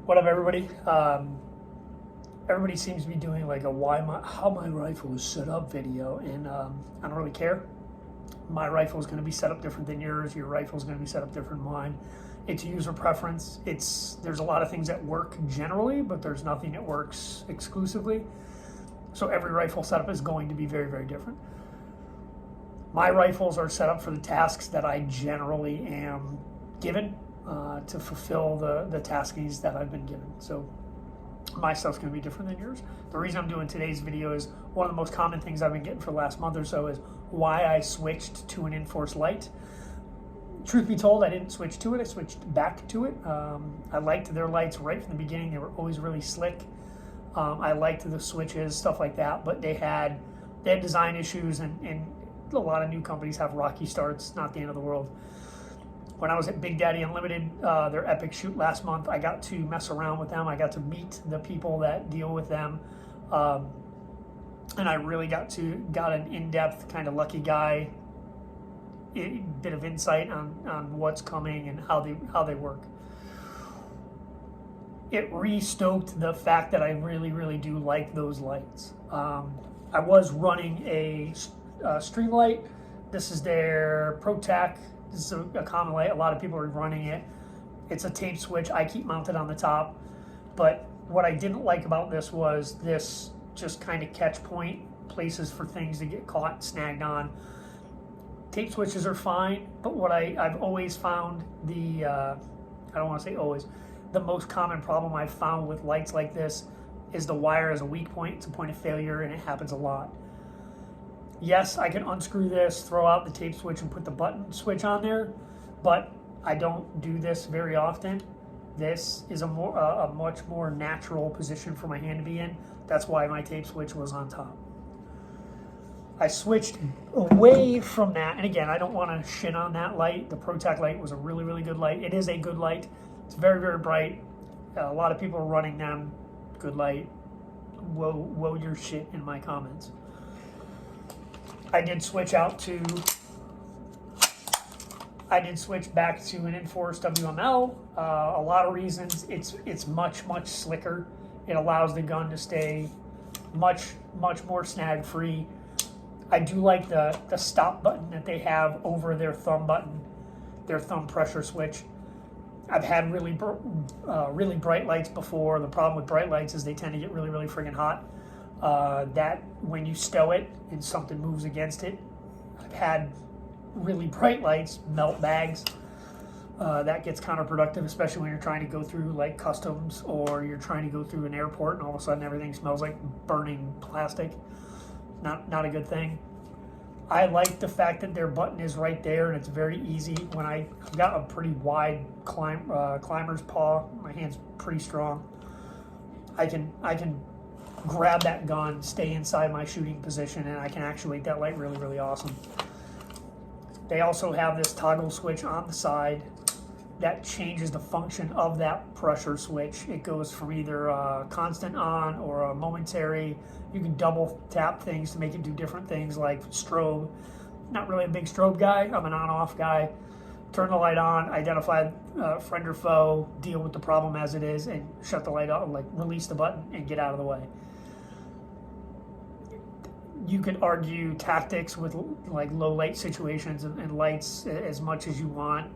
What up, everybody? Everybody seems to be doing like a how my rifle is set up video, and I don't really care. My rifle is going to be set up different than yours. Your rifle is going to be set up different than mine. It's user preference. There's a lot of things that work generally, but there's nothing that works exclusively. So every rifle setup is going to be very, very different. My rifles are set up for the tasks that I generally am given to fulfill the taskings that I've been given. So my stuff's going to be different than yours. The reason I'm doing today's video is one of the most common things I've been getting for the last month or so is why I switched to an Inforce light. Truth be told, I didn't switch to it. I switched back to it. I liked their lights right from the beginning. They were always really slick. I liked the switches, stuff like that, but they had design issues, and a lot of new companies have rocky starts. Not the end of the world. When I was at Big Daddy Unlimited, their Epic shoot last month, I got to mess around with them. I got to meet the people that deal with them, and I really got an in-depth kind of lucky guy bit of insight on what's coming and how they work. It re-stoked the fact that I really, really do like those lights. I was running a stream light. This is their ProTac. This is a common light. A lot of people are running it. It's a tape switch. I keep mounted on the top. But what I didn't like about this was this just kind of catch point, places for things to get caught, snagged on. Tape switches are fine, but what I've always found I don't want to say always, the most common problem I've found with lights like this is the wire is a weak point. It's a point of failure, and it happens a lot. Yes, I can unscrew this, throw out the tape switch, and put the button switch on there, but I don't do this very often. This is a much more natural position for my hand to be in. That's why my tape switch was on top. I switched away from that, and again, I don't want to shit on that light. The ProTac light was a really, really good light. It is a good light. It's very, very bright. A lot of people are running them. Good light. Whoa your shit in my comments. I did switch back to an Inforce WML. A lot of reasons. It's much, much slicker. It allows the gun to stay much, much more snag free. I do like the stop button that they have over their thumb button, their thumb pressure switch. I've had really bright lights before. The problem with bright lights is they tend to get really, really friggin' hot. That when you stow it and something moves against it, I've had really bright lights melt bags. That gets counterproductive, especially when you're trying to go through like customs or you're trying to go through an airport and all of a sudden everything smells like burning plastic. Not a good thing. I like the fact that their button is right there and it's very easy. When I've got a pretty wide climber's paw, my hand's pretty strong. I can grab that gun, stay inside my shooting position, and I can actuate that light really, really awesome. They also have this toggle switch on the side that changes the function of that pressure switch. It goes from either a constant on or a momentary. You can double tap things to make it do different things like strobe. Not really a big strobe guy. I'm an on-off guy. Turn the light on, identify friend or foe, deal with the problem as it is, and shut the light off, like release the button and get out of the way. You could argue tactics with like low light situations and lights as much as you want.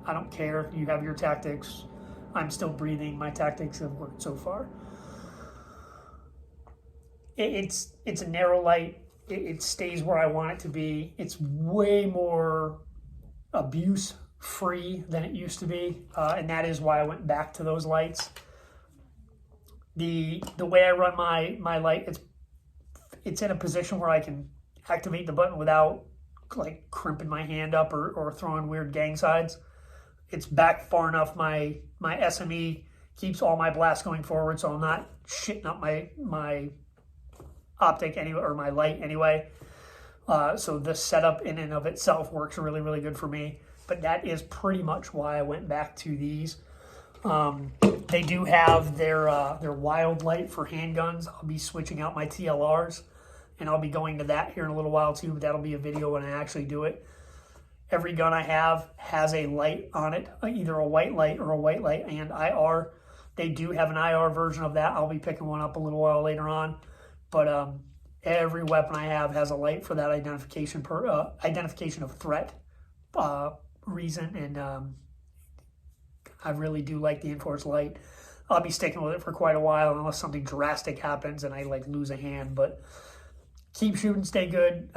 I don't care. You have your tactics. I'm still breathing. My tactics have worked so far. It's a narrow light. It stays where I want it to be. It's way more abuse free than it used to be, and that is why I went back to those lights. The way I run my light, it's in a position where I can activate the button without like crimping my hand up or throwing weird gang sides. It's back far enough. My SME keeps all my blasts going forward, so I'm not shitting up my optic anyway, or my light anyway. So this setup in and of itself works really, really good for me. But that is pretty much why I went back to these. They do have their wild light for handguns. I'll be switching out my TLRs, and I'll be going to that here in a little while too, but that'll be a video when I actually do it. Every gun I have has a light on it, either a white light or a white light and IR. They do have an IR version of that. I'll be picking one up a little while later on. But every weapon I have has a light for that identification of threat reason, and I really do like the Inforce light. I'll be sticking with it for quite a while unless something drastic happens and I like lose a hand. But keep shooting, stay good.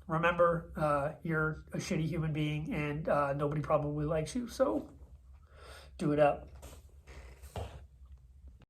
Remember, you're a shitty human being, and nobody probably likes you, so do it up.